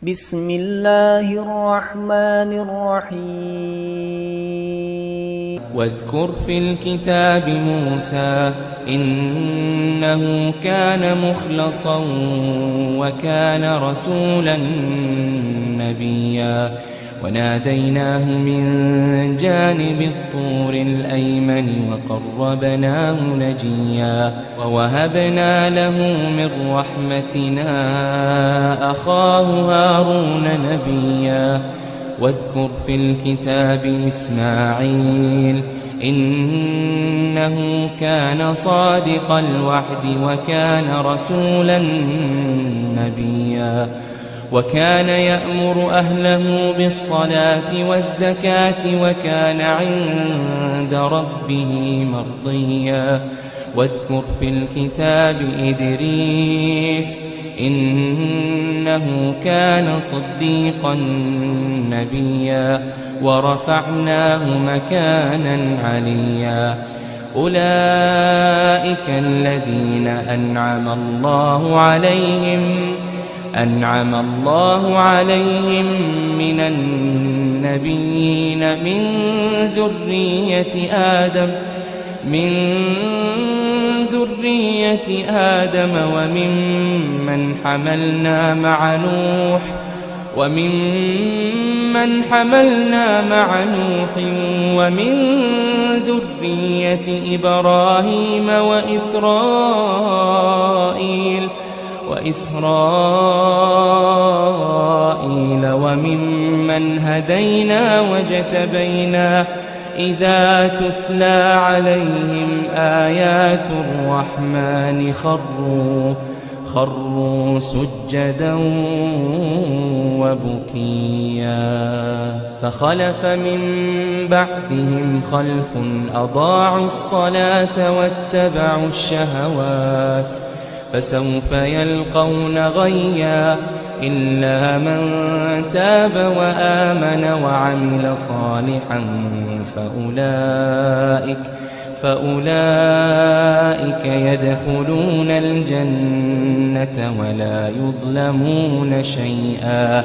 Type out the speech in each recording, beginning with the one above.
بسم اللہ الرحمن الرحیم واذكر في الكتاب موسى إنه كان مخلصا وكان رسولا نبيا وناديناه من جانب الطور الأيمن وقربناه نجيا ووهبنا له من رحمتنا أخاه هارون نبيا واذكر في الكتاب إسماعيل إنه كان صادق الوعد وكان رسولا نبيا وكان يأمر أهله بالصلاة والزكاة وكان عند ربه مرضيا واذكر في الكتاب إدريس إنه كان صديقا نبيا ورفعناه مكانا عليا أولئك الذين أنعم الله عليهم من النبيين من ذرية آدم وممن حملنا مع نوح ومن ذرية إبراهيم وإسرائيل وممن هدينا وجتبينا إذا تتلى عليهم آيات الرحمن خروا سجدا وبكيا فخلف من بعدهم خلف أضاعوا الصلاة واتبعوا الشهوات فسوف يلقون غيا إلا من تاب وآمن وعمل صالحا فأولئك يدخلون الجنة ولا يظلمون شيئا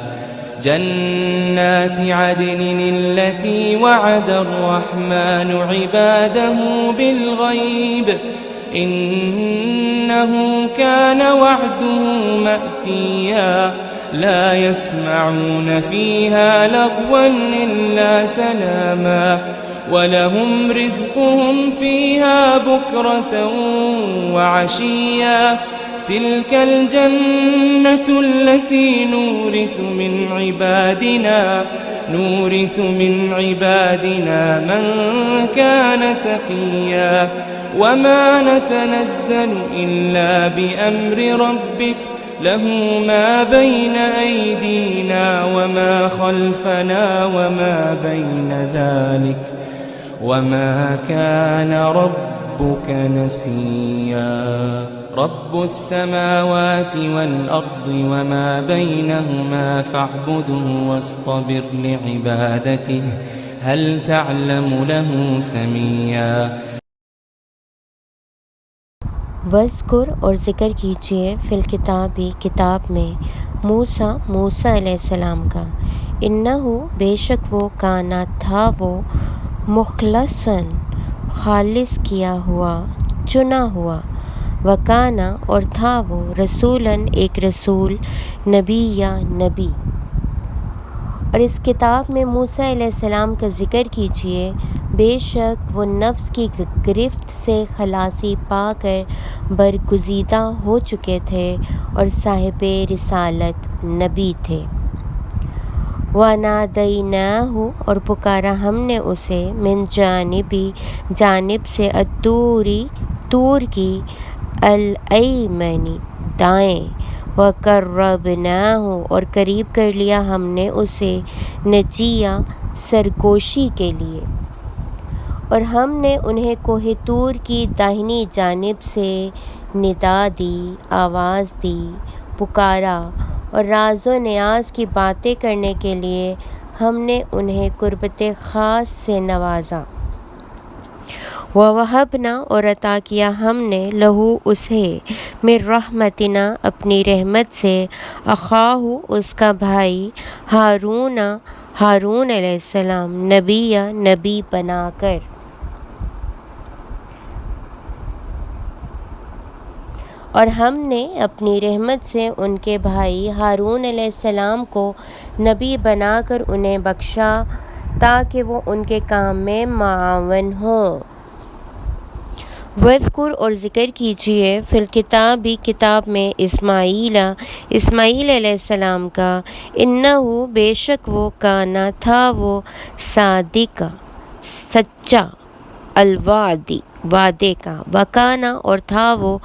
جنات عدن التي وعد الرحمن عباده بالغيب إنه كان وعده مأتيا لا يسمعون فيها لغوا إلا سلاما ولهم رزقهم فيها بكرة وعشيا تلك الجنة التي نورث من عبادنا من كان تقيا وما نتنزل إلا بأمر ربك له ما بين أيدينا وما خلفنا وما بين ذلك وما كان ربك نسيا رب السماوات والأرض وما بينهما فاعبده واصطبر لعبادته هل تعلم له سميا وذکر اور ذکر کیجیے فی الکتاب کتاب میں موسیٰ علیہ السلام کا انہو بے شک وہ کانا تھا وہ مخلصاً خالص کیا ہوا چنا ہوا وکانا اور تھا وہ رسولاً ایک رسول نبی یا نبی اور اس کتاب میں موسیٰ علیہ السلام کا ذکر کیجیے بے شک وہ نفس کی گرفت سے خلاصی پا کر برگزیدہ ہو چکے تھے اور صاحب رسالت نبی تھے وَنَادَيْنَاهُ اور پکارا ہم نے اسے من جانب سے تور کی الایمنی دائیں وَقَرَّبْنَاهُ اور قریب کر لیا ہم نے اسے نجیہ سرگوشی کے لیے اور ہم نے انہیں کوہ طور کی داہنی جانب سے ندا دی آواز دی پکارا اور راز و نیاز کی باتیں کرنے کے لیے ہم نے انہیں قربت خاص سے نوازا وَوَهَبْنَا اور عطا کیا ہم نے لہو اسے من رحمتنا اپنی رحمت سے اخاہ اس کا بھائی ہارون علیہ السلام نبی بنا کر. اور ہم نے اپنی رحمت سے ان کے بھائی ہارون علیہ السلام کو نبی بنا کر انہیں بخشا تاکہ وہ ان کے کام میں معاون ہوں. وَاذْکُر اور ذکر کیجیے فی الکتاب کتاب میں اسماعیل علیہ السلام کا. انہ بے شک وہ کانا تھا وہ صادق سچا وعدے کا. وکانا اور تھا وہ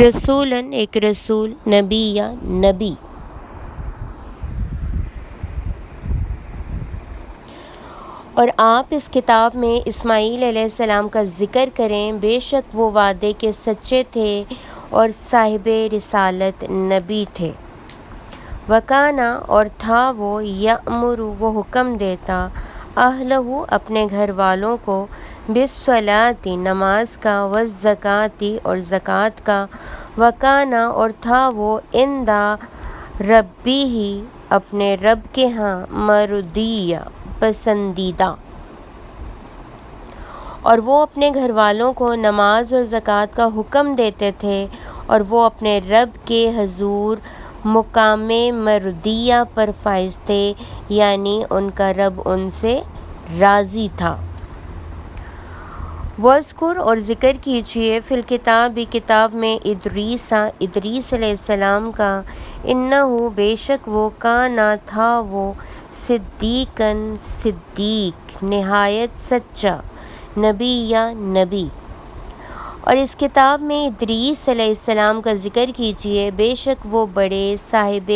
رسولاً ایک رسول نبی. اور آپ اس کتاب میں اسماعیل علیہ السلام کا ذکر کریں. بے شک وہ وعدے کے سچے تھے اور صاحب رسالت نبی تھے. وکانا اور تھا وہ یأمر وہ حکم دیتا اہلہ اپنے گھر والوں کو بالصلاۃ نماز کا والزکاۃ اور زکوٰۃ کا. وکانا اور تھا وہ عند ربہ اپنے رب کے ہاں مرضیہ پسندیدہ. اور وہ اپنے گھر والوں کو نماز اور زکوٰۃ کا حکم دیتے تھے اور وہ اپنے رب کے حضور مقام مرضیہ پر فائز تھے یعنی ان کا رب ان سے راضی تھا. وَاذْکُر اور ذکر کیجیے فی الکتاب کتاب میں ادریس علیہ السلام کا. انہ بے شک وہ کانا تھا وہ صدیق نہایت سچا نبی. اور اس کتاب میں ادریس علیہ السلام کا ذکر کیجیے. بے شک وہ بڑے صاحب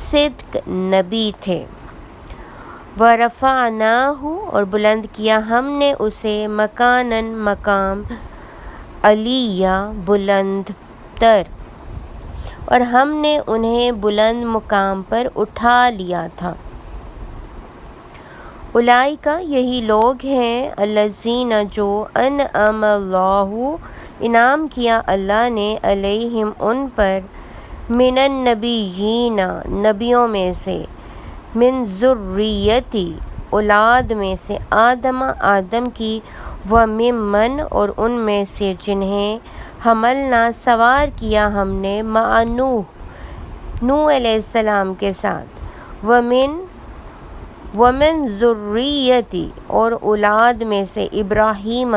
صدق نبی تھے. وَرَفَعْنَاهُ اور بلند کیا ہم نے اسے مقام علیہ بلند تر. اور ہم نے انہیں بلند مقام پر اٹھا لیا تھا. اولئک یہی لوگ ہیں الذین جو انعم اللہ انعام کیا اللہ نے علیہم ان پر من النبیین نبیوں میں سے من ذریتی اولاد میں سے آدم کی وممن اور ان میں سے جنہیں حملنا سوار کیا ہم نے مع نوح علیہ السلام کے ساتھ. ومن ذریتی اور اولاد میں سے ابراہیم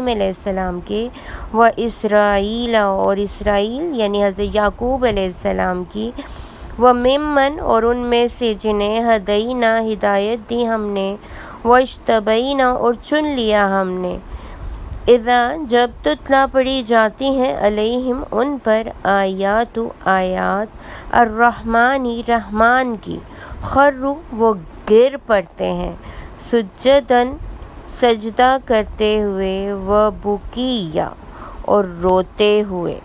علیہ السلام کے و اسرائیل اور اسرائیل یعنی حضرت یعقوب علیہ السلام کی. وممن اور ان میں سے جنہیں ہدینا ہدایت دی ہم نے واجتبینا اور چن لیا ہم نے. اذا جب تتلا پڑھی جاتی ہیں علیہم ان پر آیات رحمان کی خروا وہ گر پڑتے ہیں سجداً سجدہ کرتے ہوئے وبکیا اور روتے ہوئے.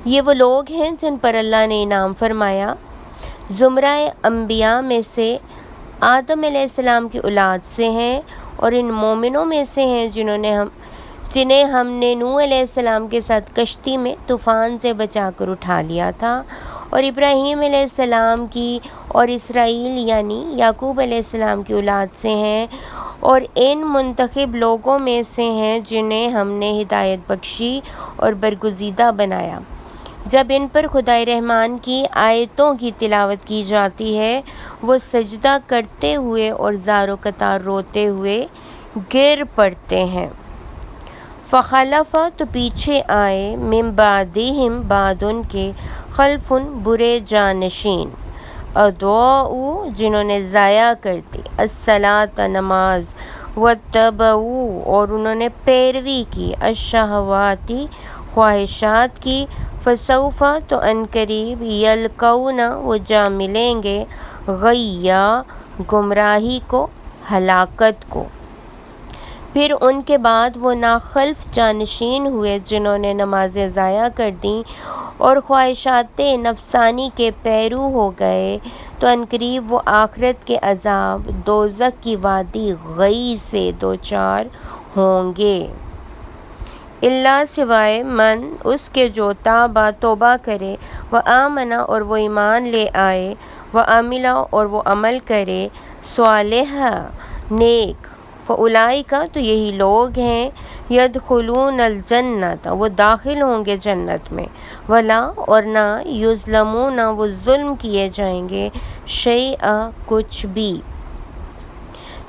یہ وہ لوگ ہیں جن پر اللہ نے انعام فرمایا. زمرہ انبیاء میں سے آدم علیہ السلام کی اولاد سے ہیں اور ان مومنوں میں سے ہیں جنہیں ہم نے نوح علیہ السلام کے ساتھ کشتی میں طوفان سے بچا کر اٹھا لیا تھا. اور ابراہیم علیہ السلام کی اور اسرائیل یعنی یعقوب علیہ السلام کی اولاد سے ہیں اور ان منتخب لوگوں میں سے ہیں جنہیں ہم نے ہدایت بخشی اور برگزیدہ بنایا. جب ان پر خدائے رحمان کی آیتوں کی تلاوت کی جاتی ہے وہ سجدہ کرتے ہوئے اور زار و قطار روتے ہوئے گر پڑتے ہیں. فخلف تو پیچھے آئے من بعدہم بعد ان کے خلف برے جانشین اضاعوا جنہوں نے ضائع کر دی الصلاۃ نماز واتبعوا اور انہوں نے پیروی کی الشہوات خواہشات کی. فسوف تو عنقریب یلقون وہ جا ملیں گے غیا گمراہی کو ہلاکت کو. پھر ان کے بعد وہ ناخلف جانشین ہوئے جنہوں نے نمازیں ضائع کر دیں اور خواہشات نفسانی کے پیرو ہو گئے تو عنقریب وہ آخرت کے عذاب دوزخ کی وادی غی سے دوچار ہوں گے، اللہ سوائے من اس کے جو تابہ توبہ کرے، و آمنا اور وہ ایمان لے آئے، و عاملہ اور وہ عمل کرے، صالحہ نیک، فاولئک تو یہی لوگ ہیں، یدخلون الجنت وہ داخل ہوں گے جنت میں، ولا اور نہ یظلمون وہ ظلم کیے جائیں گے، شیئا کچھ بھی،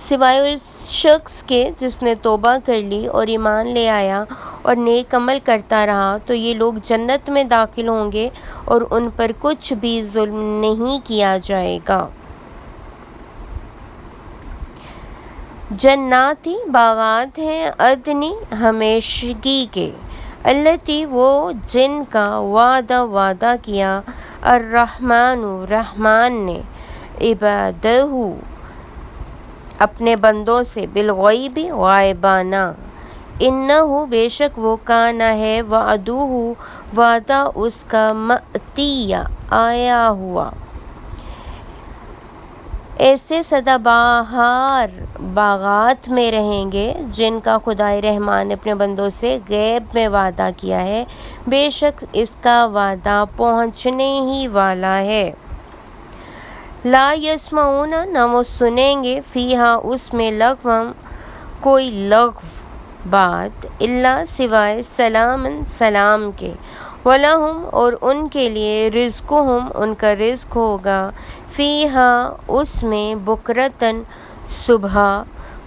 سوائے اس شخص کے جس نے توبہ کر لی اور ایمان لے آیا اور نیک عمل کرتا رہا، تو یہ لوگ جنت میں داخل ہوں گے اور ان پر کچھ بھی ظلم نہیں کیا جائے گا۔ جناتی باغات ہیں عدنی ہمیشگی کے، التی وہ جن کا وعدہ کیا، الرحمن رحمان نے، عبادہ اپنے بندوں سے، بالغیب غائبانہ، انہ بے شک وہ کانا ہے، وعدہ وعدہ اس کا، مأتیہ آیا ہوا، ایسے سدا بہار باغات میں رہیں گے جن کا خدائے رحمان نے اپنے بندوں سے غیب میں وعدہ کیا ہے، بے شک اس کا وعدہ پہنچنے ہی والا ہے۔ لا یسمعون نہ وہ سنیں گے، فیہا اس میں، لغوا کوئی لغو بات، الا سوائے سلامن سلام کے، ولہم اور ان کے لیے، رزقہم ان کا رزق ہوگا، فیہا اس میں، بکرتن صبح،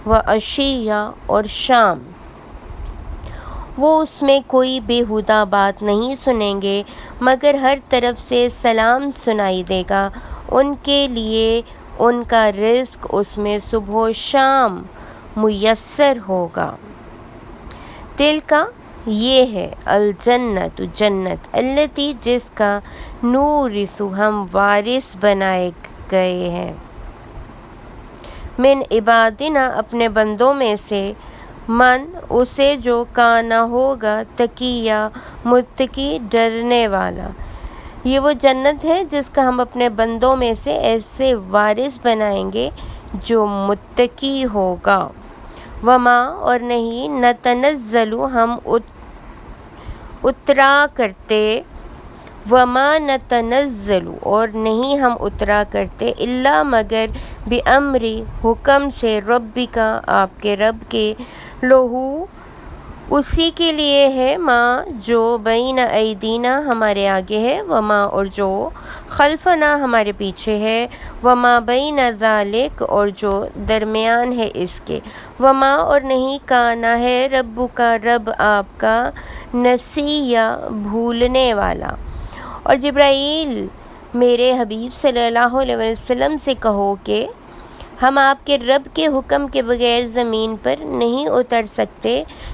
و عشیہ اور شام، وہ اس میں کوئی بیہودہ بات نہیں سنیں گے، مگر ہر طرف سے سلام سنائی دے گا ان کے لیے، ان کا رزق اس میں صبح و شام میسر ہوگا۔ تلکا یہ ہے، الجنت جنت، التی جس کا، نورث ہم وارث بنائے گئے ہیں، من عبادنا اپنے بندوں میں سے، من اسے جو کانا ہوگا، تقیہ متقی ڈرنے والا، یہ وہ جنت ہے جس کا ہم اپنے بندوں میں سے ایسے وارث بنائیں گے جو متقی ہوگا۔ وما اور نہیں، نتنزل ہم اترا کرتے، وما نتنزل اور نہیں ہم اترا کرتے، الا مگر، بامری حکم سے، ربک آپ کے رب کے، لہو اسی کے لیے ہے، ما جو بین ایدینا ہمارے آگے ہے، وما اور جو خلفنا ہمارے پیچھے ہے، وما بین ذالک اور جو درمیان ہے اس کے، وما اور نہیں، کانا ہے، ربک رب آپ کا، نسیہ بھولنے والا۔ اور جبرائیل میرے حبیب صلی اللہ علیہ وسلم سے کہو کہ ہم آپ کے رب کے حکم کے بغیر زمین پر نہیں اتر سکتے،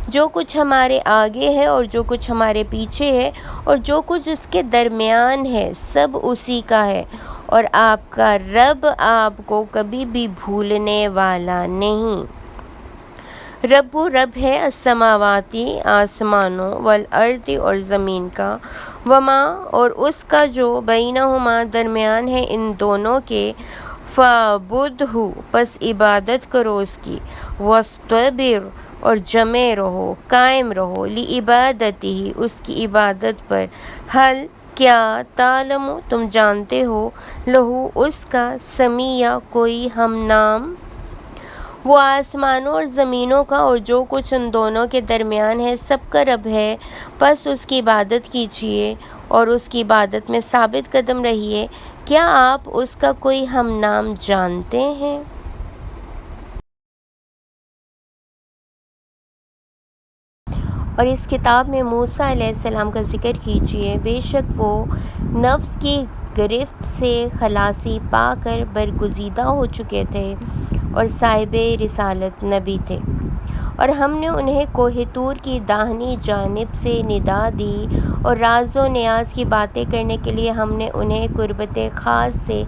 جو کچھ ہمارے آگے ہے اور جو کچھ ہمارے پیچھے ہے اور جو کچھ اس کے درمیان ہے، سب اسی کا ہے، اور آپ کا رب آپ کو کبھی بھی بھولنے والا نہیں۔ رب ہے، السماواتی آسمانوں، والارض اور زمین کا، وما اور اس کا جو، بینہما درمیان ہے ان دونوں کے، فاعبدہ پس عبادت کرو اس کی، واصطبر اور جمے رہو، قائم رہو، لعبادتہ اس کی عبادت پر، حل کیا، تعلم تم جانتے ہو، لہو اس کا، سمیع کوئی ہم نام، وہ آسمانوں اور زمینوں کا اور جو کچھ ان دونوں کے درمیان ہے سب کا رب ہے، پس اس کی عبادت کیجیے اور اس کی عبادت میں ثابت قدم رہیے۔ کیا آپ اس کا کوئی ہم نام جانتے ہیں؟ اور اس کتاب میں موسیٰ علیہ السلام کا ذکر کیجیے، بے شک وہ نفس کی گرفت سے خلاصی پا کر برگزیدہ ہو چکے تھے اور صاحب رسالت نبی تھے، اور ہم نے انہیں کوہ طور کی داہنی جانب سے ندا دی اور راز و نیاز کی باتیں کرنے کے لیے ہم نے انہیں قربت خاص سے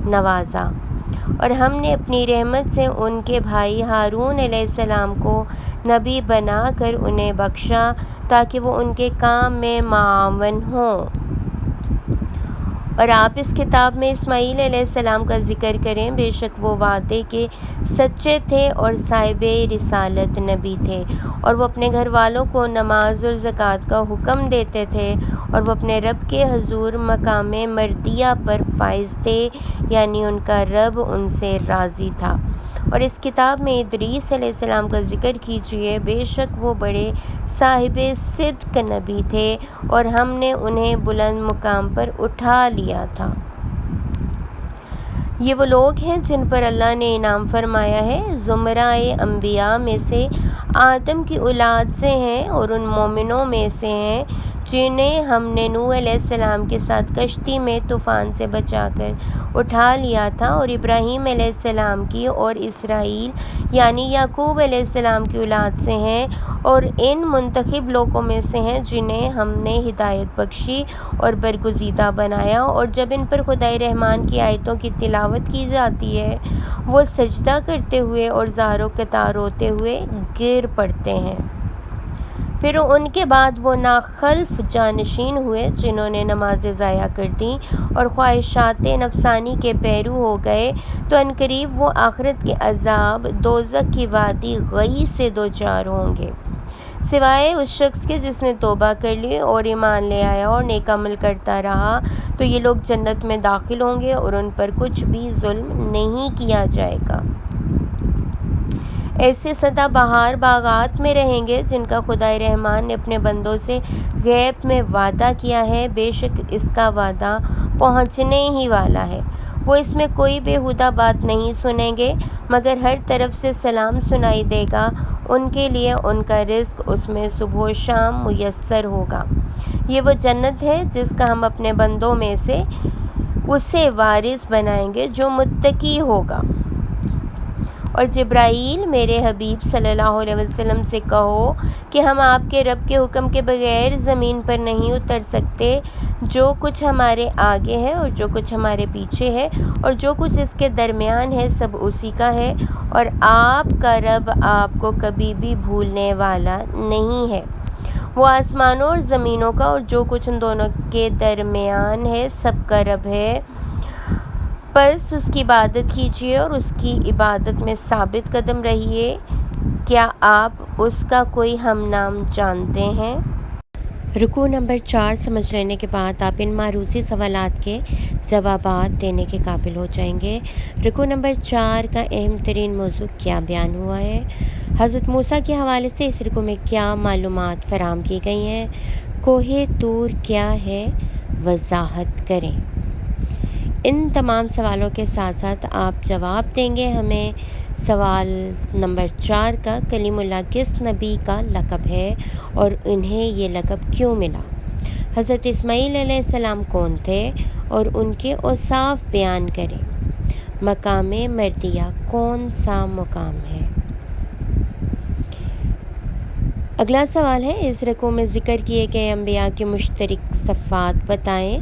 نوازا، اور ہم نے اپنی رحمت سے ان کے بھائی ہارون علیہ السلام کو نبی بنا کر انہیں بخشا تاکہ وہ ان کے کام میں معاون ہوں، اور آپ اس کتاب میں اسماعیل علیہ السلام کا ذکر کریں، بے شک وہ وعدے کے سچے تھے اور صاحب رسالت نبی تھے، اور وہ اپنے گھر والوں کو نماز اور زکوٰۃ کا حکم دیتے تھے، اور وہ اپنے رب کے حضور مقام مردیہ پر فائز تھے، یعنی ان کا رب ان سے راضی تھا۔ اور اس کتاب میں ادریس علیہ السلام کا ذکر کیجیے، بے شک وہ بڑے صاحب صدق نبی تھے اور ہم نے انہیں بلند مقام پر اٹھا لیا تھا۔ یہ وہ لوگ ہیں جن پر اللہ نے انعام فرمایا ہے، زمرہ انبیاء میں سے آدم کی اولاد سے ہیں، اور ان مومنوں میں سے ہیں جنہیں ہم نے نوح علیہ السلام کے ساتھ کشتی میں طوفان سے بچا کر اٹھا لیا تھا، اور ابراہیم علیہ السلام کی اور اسرائیل یعنی یعقوب علیہ السلام کی اولاد سے ہیں، اور ان منتخب لوگوں میں سے ہیں جنہیں ہم نے ہدایت بخشی اور برگزیدہ بنایا، اور جب ان پر خدائے رحمان کی آیتوں کی تلاوت کی جاتی ہے وہ سجدہ کرتے ہوئے اور زار و قطع روتے ہوئے گر پڑتے ہیں۔ پھر ان کے بعد وہ ناخلف جانشین ہوئے جنہوں نے نمازیں ضائع کر دیں اور خواہشات نفسانی کے پیرو ہو گئے، تو عنقریب وہ آخرت کے عذاب دوزخ کی وادی غی سے دوچار ہوں گے، سوائے اس شخص کے جس نے توبہ کر لی اور ایمان لے آیا اور نیک عمل کرتا رہا، تو یہ لوگ جنت میں داخل ہوں گے اور ان پر کچھ بھی ظلم نہیں کیا جائے گا۔ ایسے سدا بہار باغات میں رہیں گے جن کا خدائے رحمان نے اپنے بندوں سے غیب میں وعدہ کیا ہے، بے شک اس کا وعدہ پہنچنے ہی والا ہے۔ وہ اس میں کوئی بیہودہ بات نہیں سنیں گے مگر ہر طرف سے سلام سنائی دے گا، ان کے لیے ان کا رزق اس میں صبح و شام میسر ہوگا۔ یہ وہ جنت ہے جس کا ہم اپنے بندوں میں سے اسے وارث بنائیں گے جو متقی ہوگا۔ اور جبرائیل میرے حبیب صلی اللہ علیہ وسلم سے کہو کہ ہم آپ کے رب کے حکم کے بغیر زمین پر نہیں اتر سکتے، جو کچھ ہمارے آگے ہے اور جو کچھ ہمارے پیچھے ہے اور جو کچھ اس کے درمیان ہے سب اسی کا ہے، اور آپ کا رب آپ کو کبھی بھی بھولنے والا نہیں ہے۔ وہ آسمانوں اور زمینوں کا اور جو کچھ ان دونوں کے درمیان ہے سب کا رب ہے، بس اس کی عبادت کیجیے اور اس کی عبادت میں ثابت قدم رہیے۔ کیا آپ اس کا کوئی ہم نام جانتے ہیں؟ رکوع نمبر 4 سمجھ لینے کے بعد آپ ان معروضی سوالات کے جوابات دینے کے قابل ہو جائیں گے۔ رکوع نمبر 4 کا اہم ترین موضوع کیا بیان ہوا ہے؟ حضرت موسیٰ کے حوالے سے اس رکوع میں کیا معلومات فراہم کی گئی ہیں؟ کوہ طور کیا ہے؟ وضاحت کریں۔ ان تمام سوالوں کے ساتھ ساتھ آپ جواب دیں گے ہمیں سوال نمبر 4 کا، کلیم اللہ کس نبی کا لقب ہے اور انہیں یہ لقب کیوں ملا؟ حضرت اسماعیل علیہ السلام کون تھے اور ان کے اوصاف بیان کریں۔ مقام مردیہ کون سا مقام ہے؟ اگلا سوال ہے، اس رکوع میں ذکر کیے گئے انبیاء کی مشترک صفات بتائیں۔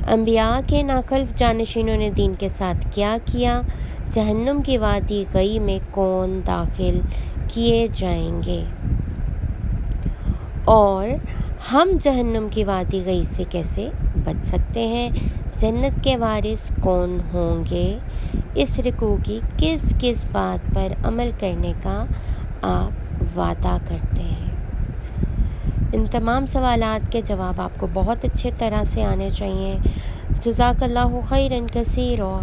انبیاء کے ناخلف جانشینوں نے دین کے ساتھ کیا کیا؟ جہنم کی وادی غی میں کون داخل کیے جائیں گے؟ اور ہم جہنم کی وادی غی سے کیسے بچ سکتے ہیں؟ جنت کے وارث کون ہوں گے؟ اس رکوع کی کس کس بات پر عمل کرنے کا آپ وعدہ کرتے ہیں؟ ان تمام سوالات کے جواب آپ کو بہت اچھے طرح سے آنے چاہیے۔ جزاک اللہ خیرا کثیرا۔